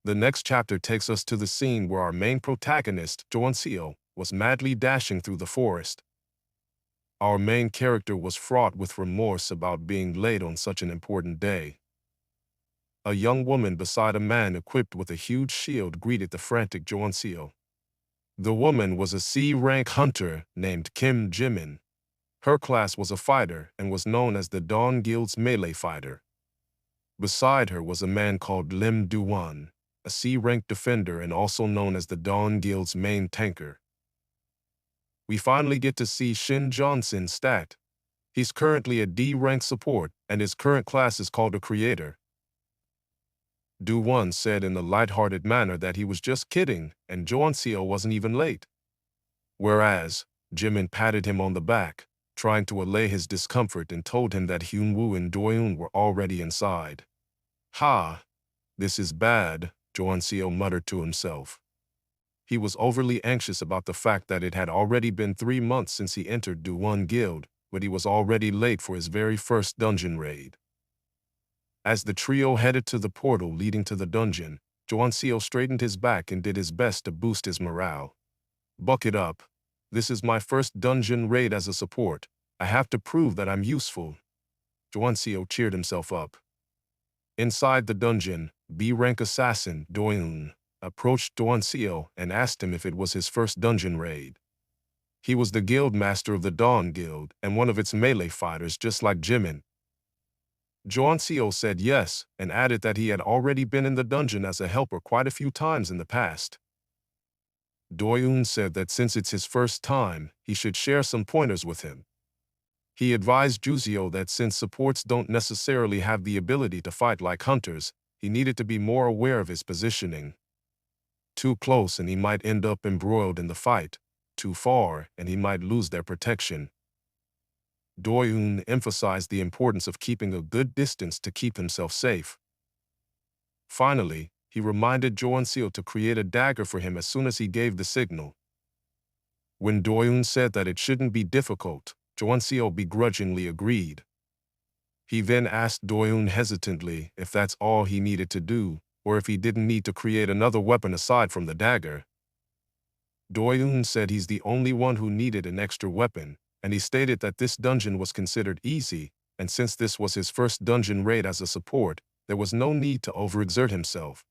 The next chapter takes us to the scene where our main protagonist, Joonseo, was madly dashing through the forest. Our main character was fraught with remorse about being late on such an important day. A young woman beside a man equipped with a huge shield greeted the frantic Joonseo. The woman was a C-rank hunter named Kim Jimin. Her class was a fighter and was known as the Dawn Guild's melee fighter. Beside her was a man called Lim Du-won, a C-rank defender and also known as the Dawn Guild's main tanker. We finally get to see Shin Johnson's stat. He's currently a D-rank support, and his current class is called a creator. Du-won said in a light-hearted manner that he was just kidding, and Joonseo wasn't even late. Whereas, Jimin patted him on the back, trying to allay his discomfort, and told him that Hyunwoo and Doyoon were already inside. Ha! This is bad, Joonseo muttered to himself. He was overly anxious about the fact that it had already been 3 months since he entered Do-won Guild, but he was already late for his very first dungeon raid. As the trio headed to the portal leading to the dungeon, Joonseo straightened his back and did his best to boost his morale. Buck it up. This is my first dungeon raid as a support. I have to prove that I'm useful. Joonseo cheered himself up. Inside the dungeon, B-rank assassin Doyoon approached Joonseo and asked him if it was his first dungeon raid. He was the guild master of the Dawn Guild and one of its melee fighters just like Jimin. Joonseo said yes and added that he had already been in the dungeon as a helper quite a few times in the past. Doyoon said that since it's his first time, he should share some pointers with him. He advised Juzio that since supports don't necessarily have the ability to fight like hunters, he needed to be more aware of his positioning. Too close and he might end up embroiled in the fight. Too far and he might lose their protection. Doyoon emphasized the importance of keeping a good distance to keep himself safe. Finally, he reminded Joonseo to create a dagger for him as soon as he gave the signal. When Doyoon said that it shouldn't be difficult, Joonseo begrudgingly agreed. He then asked Doyoon hesitantly if that's all he needed to do, or if he didn't need to create another weapon aside from the dagger. Doyoon said he's the only one who needed an extra weapon, and he stated that this dungeon was considered easy, and since this was his first dungeon raid as a support, there was no need to overexert himself.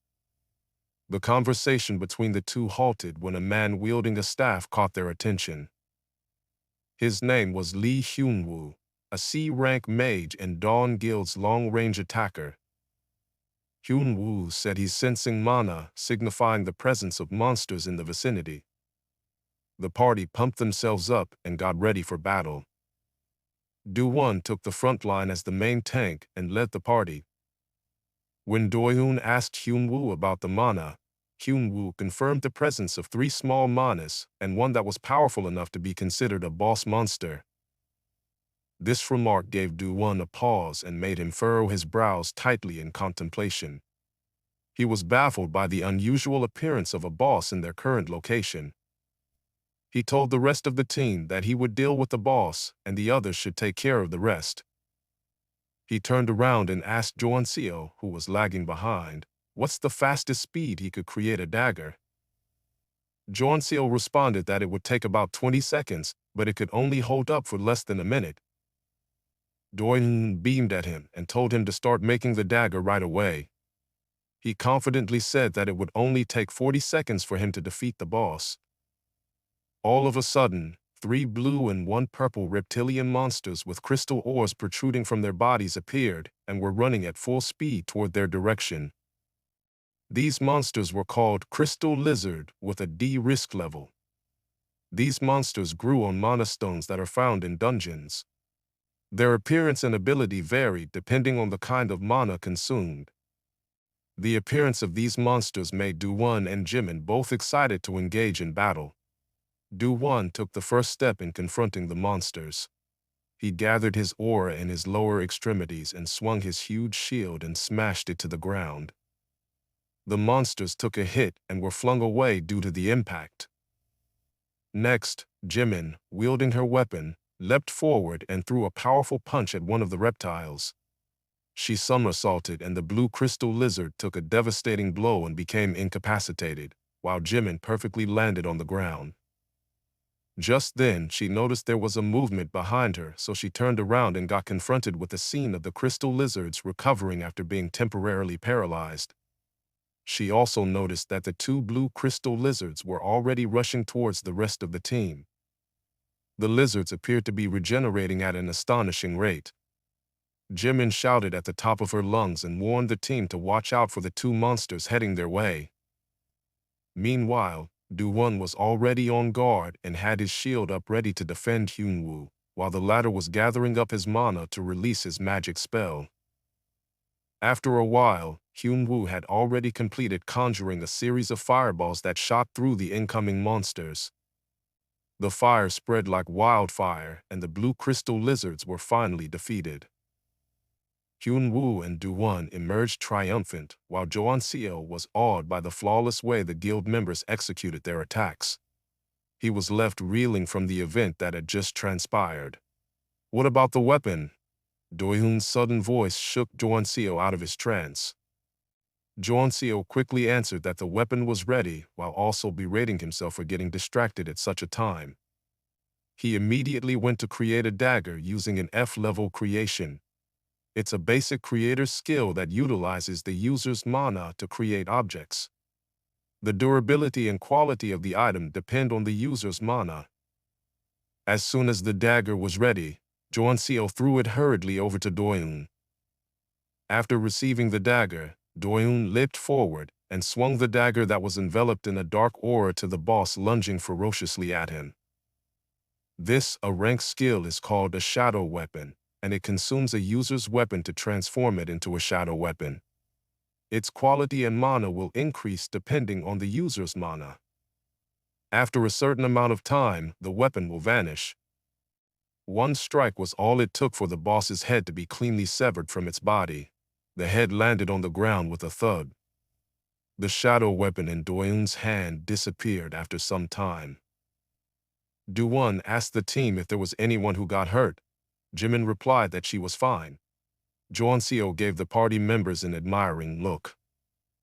The conversation between the two halted when a man wielding a staff caught their attention. His name was Lee Hyunwoo, a C-rank mage and Dawn Guild's long-range attacker. Hyunwoo said he's sensing mana, signifying the presence of monsters in the vicinity. The party pumped themselves up and got ready for battle. Do-won took the front line as the main tank and led the party. When Doyoon asked Hyunwoo about the mana, Hyunwoo confirmed the presence of 3 small manas and one that was powerful enough to be considered a boss monster. This remark gave Do-won a pause and made him furrow his brows tightly in contemplation. He was baffled by the unusual appearance of a boss in their current location. He told the rest of the team that he would deal with the boss and the others should take care of the rest. He turned around and asked Joonseo, who was lagging behind, what's the fastest speed he could create a dagger. Joonseo responded that it would take about 20 seconds, but it could only hold up for less than a minute. Doyoon beamed at him and told him to start making the dagger right away. He confidently said that it would only take 40 seconds for him to defeat the boss. All of a sudden, 3 blue and 1 purple reptilian monsters with crystal ores protruding from their bodies appeared and were running at full speed toward their direction. These monsters were called Crystal Lizard with a D risk level. These monsters grew on mana stones that are found in dungeons. Their appearance and ability varied depending on the kind of mana consumed. The appearance of these monsters made Do-won and Jimin both excited to engage in battle. Do-won took the first step in confronting the monsters. He gathered his aura in his lower extremities and swung his huge shield and smashed it to the ground. The monsters took a hit and were flung away due to the impact. Next, Jimin, wielding her weapon, leapt forward and threw a powerful punch at one of the reptiles. She somersaulted and the blue crystal lizard took a devastating blow and became incapacitated, while Jimin perfectly landed on the ground. Just then, she noticed there was a movement behind her, so she turned around and got confronted with the scene of the crystal lizards recovering after being temporarily paralyzed. She also noticed that the two blue crystal lizards were already rushing towards the rest of the team. The lizards appeared to be regenerating at an astonishing rate. Jimin shouted at the top of her lungs and warned the team to watch out for the two monsters heading their way. Meanwhile, Dongua was already on guard and had his shield up ready to defend Hyunwoo, while the latter was gathering up his mana to release his magic spell. After a while, Hyunwoo had already completed conjuring a series of fireballs that shot through the incoming monsters. The fire spread like wildfire, and the blue crystal lizards were finally defeated. Hyunwoo and Dongua emerged triumphant, while Joonseo was awed by the flawless way the guild members executed their attacks. He was left reeling from the event that had just transpired. "What about the weapon?" Doyoon's sudden voice shook Joonseo out of his trance. Joonseo quickly answered that the weapon was ready, while also berating himself for getting distracted at such a time. He immediately went to create a dagger using an F-level creation. It's a basic creator's skill that utilizes the user's mana to create objects. The durability and quality of the item depend on the user's mana. As soon as the dagger was ready, Joonseo threw it hurriedly over to Doyoon. After receiving the dagger, Doyoon leapt forward and swung the dagger that was enveloped in a dark aura to the boss lunging ferociously at him. This, a rank skill, is called a shadow weapon, and it consumes a user's weapon to transform it into a shadow weapon. Its quality and mana will increase depending on the user's mana. After a certain amount of time, the weapon will vanish. One strike was all it took for the boss's head to be cleanly severed from its body. The head landed on the ground with a thud. The shadow weapon in Doyoon's hand disappeared after some time. Dongua asked the team if there was anyone who got hurt. Jimin replied that she was fine. Joonseo gave the party members an admiring look.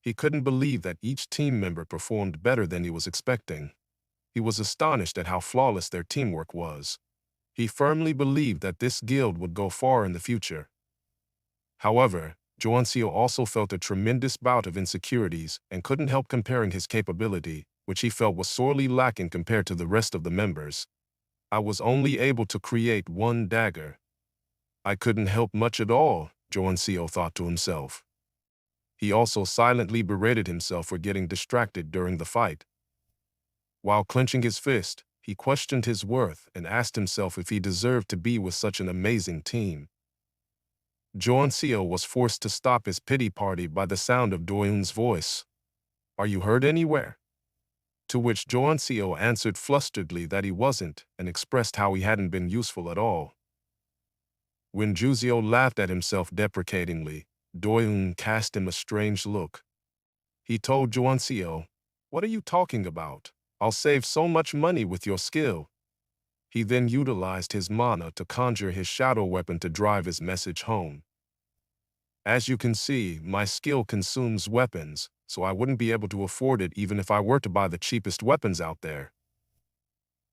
He couldn't believe that each team member performed better than he was expecting. He was astonished at how flawless their teamwork was. He firmly believed that this guild would go far in the future. However, Joonseo also felt a tremendous bout of insecurities and couldn't help comparing his capability, which he felt was sorely lacking compared to the rest of the members. "I was only able to create one dagger. I couldn't help much at all," Joonseo thought to himself. He also silently berated himself for getting distracted during the fight. While clenching his fist, he questioned his worth and asked himself if he deserved to be with such an amazing team. Joonseo was forced to stop his pity party by the sound of Doyoon's voice. "Are you hurt anywhere?" To which Joonseo answered flusteredly that he wasn't and expressed how he hadn't been useful at all. When Juzeo laughed at himself deprecatingly, Doyoon cast him a strange look. He told Joonseo, "What are you talking about? I'll save so much money with your skill." He then utilized his mana to conjure his shadow weapon to drive his message home. "As you can see, my skill consumes weapons, so I wouldn't be able to afford it even if I were to buy the cheapest weapons out there."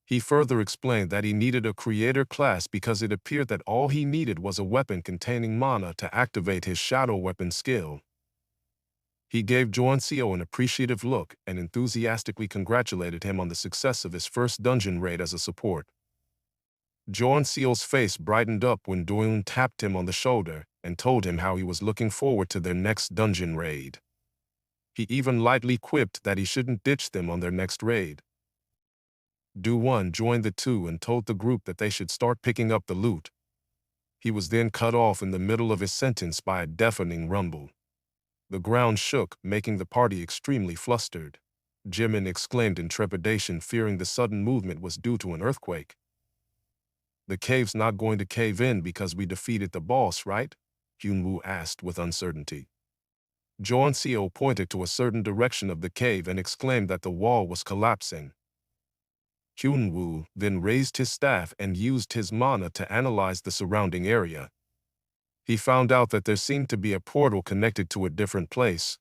He further explained that he needed a creator class because it appeared that all he needed was a weapon containing mana to activate his shadow weapon skill. He gave Joonseo an appreciative look and enthusiastically congratulated him on the success of his first dungeon raid as a support. Joonseo's face brightened up when Doyoon tapped him on the shoulder and told him how he was looking forward to their next dungeon raid. He even lightly quipped that he shouldn't ditch them on their next raid. Dongua joined the two and told the group that they should start picking up the loot. He was then cut off in the middle of his sentence by a deafening rumble. The ground shook, making the party extremely flustered. Jimin exclaimed in trepidation, fearing the sudden movement was due to an earthquake. "The cave's not going to cave in because we defeated the boss, right?" Hyunwoo asked with uncertainty. Joonseo pointed to a certain direction of the cave and exclaimed that the wall was collapsing. Hyunwoo then raised his staff and used his mana to analyze the surrounding area. He found out that there seemed to be a portal connected to a different place.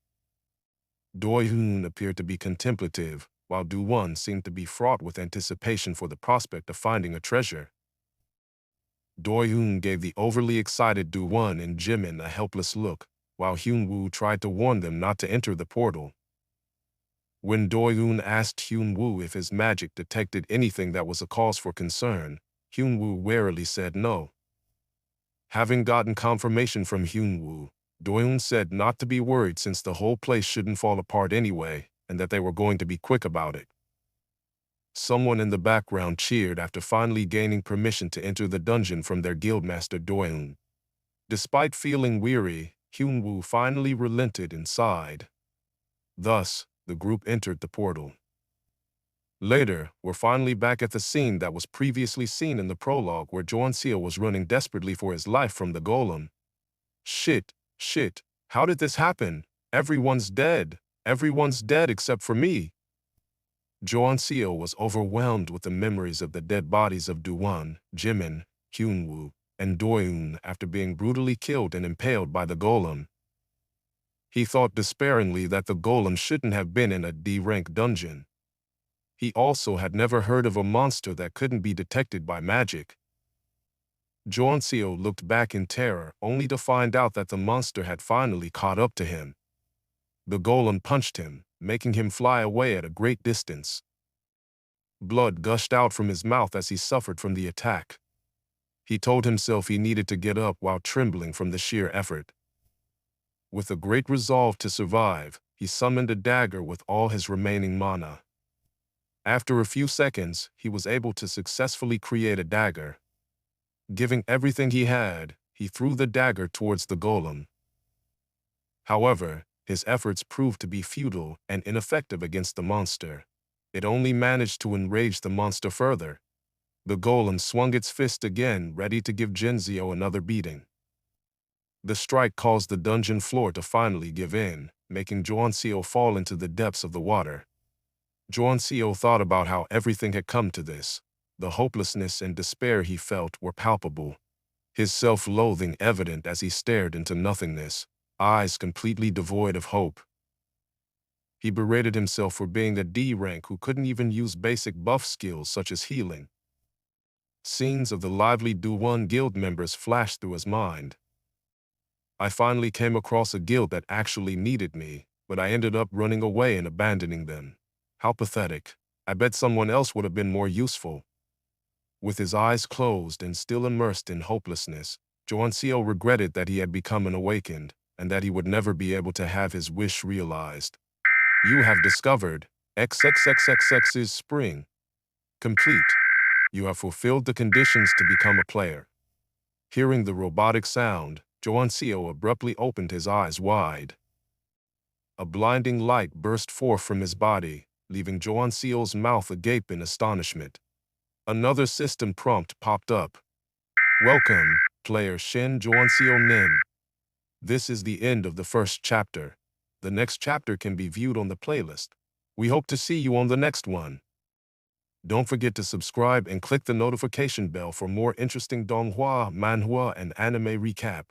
Doi-hoon appeared to be contemplative, while Do-won seemed to be fraught with anticipation for the prospect of finding a treasure. Doi-hoon gave the overly excited Do-won and Jimin a helpless look, while Hyun-woo tried to warn them not to enter the portal. When Doi-hoon asked Hyun-woo if his magic detected anything that was a cause for concern, Hyun-woo warily said no. Having gotten confirmation from Hyun-woo, Doi-hoon said not to be worried since the whole place shouldn't fall apart anyway, and that they were going to be quick about it. Someone in the background cheered after finally gaining permission to enter the dungeon from their guildmaster Doi-hoon. Despite feeling weary, Hyun-woo finally relented and sighed. Thus, the group entered the portal. Later, we're finally back at the scene that was previously seen in the prologue where Jeon-seo was running desperately for his life from the golem. Shit, how did this happen? Everyone's dead except for me. Jeon-seo was overwhelmed with the memories of the dead bodies of Do-won, Jimin, Hyun-woo, and Doi-hoon after being brutally killed and impaled by the golem. He thought despairingly that the golem shouldn't have been in a D-rank dungeon. He also had never heard of a monster that couldn't be detected by magic. Jeon-seo looked back in terror, only to find out that the monster had finally caught up to him. The golem punched him, making him fly away at a great distance. Blood gushed out from his mouth as he suffered from the attack. He told himself he needed to get up while trembling from the sheer effort. With a great resolve to survive, he summoned a dagger with all his remaining mana. After a few seconds, he was able to successfully create a dagger. Giving everything he had, he threw the dagger towards the golem. However, his efforts proved to be futile and ineffective against the monster. It only managed to enrage the monster further. The golem swung its fist again, ready to give Jeon-seo another beating. The strike caused the dungeon floor to finally give in, making Jeon-seo fall into the depths of the water. Jeon-seo thought about how everything had come to this. The hopelessness and despair he felt were palpable. His self-loathing evident as he stared into nothingness, eyes completely devoid of hope. He berated himself for being a D rank who couldn't even use basic buff skills such as healing. Scenes of the lively Do-won guild members flashed through his mind. I finally came across a guild that actually needed me, but I ended up running away and abandoning them. How pathetic. I bet someone else would have been more useful. With his eyes closed and still immersed in hopelessness, Jeon-seo regretted that he had become an awakened, and that he would never be able to have his wish realized. You have discovered XXXXX's spring. Complete. You have fulfilled the conditions to become a player. Hearing the robotic sound, Jeon-seo abruptly opened his eyes wide. A blinding light burst forth from his body, leaving Jeon-seo's mouth agape in astonishment. Another system prompt popped up. Welcome, player Shin Jeon-seo Nim. This is the end of the first chapter. The next chapter can be viewed on the playlist. We hope to see you on the next one. Don't forget to subscribe and click the notification bell for more interesting donghua, manhua, and anime recap.